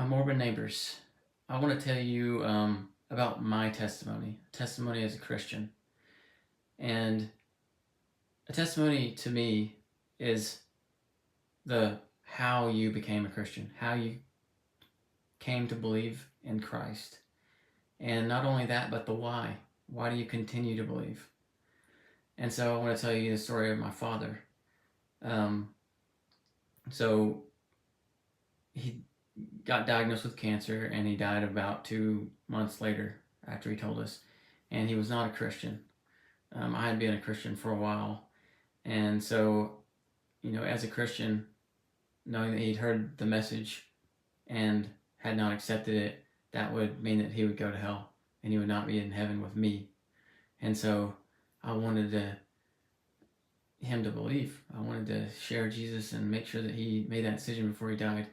Morbid neighbors, I want to tell you about my testimony as a Christian. And a testimony to me is the how you became a Christian, how you came to believe in Christ. And not only that, but the why. Why do you continue to believe? And so I want to tell you the story of my father. Um, so he got diagnosed with cancer and he died about 2 months later after he told us. And he was not a Christian. I had been a Christian for a while. And so, as a Christian, knowing that he'd heard the message and had not accepted it, that would mean that he would go to hell and he would not be in heaven with me. And so I wanted him to believe. I wanted to share Jesus and make sure that he made that decision before he died.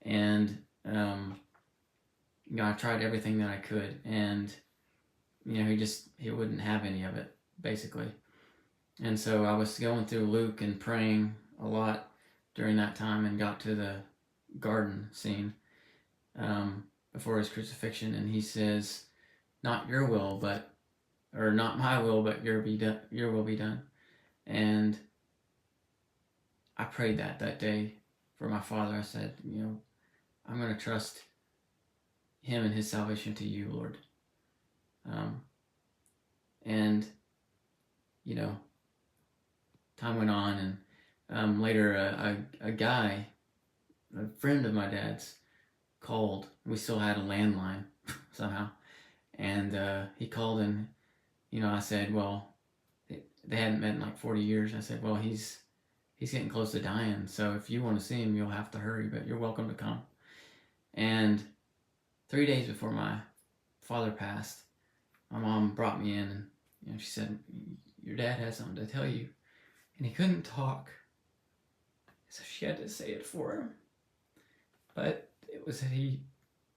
And I tried everything that I could, and he wouldn't have any of it, basically. And so I was going through Luke and praying a lot during that time, and got to the garden scene before his crucifixion, and he says, "Not your will, or not my will, but your will be done." And I prayed that day for my father. I said, I'm going to trust him and his salvation to you, Lord. And time went on, and later a guy, a friend of my dad's, called. We still had a landline somehow, and he called, and I said, well, they hadn't met in like 40 years. I said, well, he's getting close to dying, so if you want to see him, you'll have to hurry, but you're welcome to come. And 3 days before my father passed, my mom brought me in, and she said, your dad has something to tell you. And he couldn't talk, so she had to say it for him. But it was that he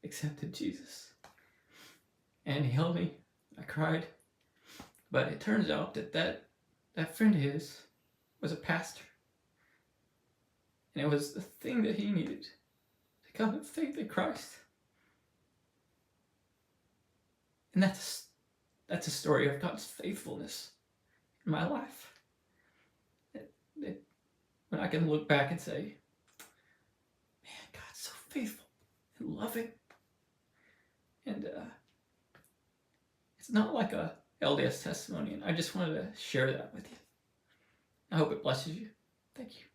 accepted Jesus. And he held me. I cried. But it turns out that friend of his was a pastor. And it was the thing that he needed to come to faith in Christ. And that's a story of God's faithfulness in my life. When I can look back and say, man, God's so faithful and loving. And it's not like a LDS testimony, and I just wanted to share that with you. I hope it blesses you. Thank you.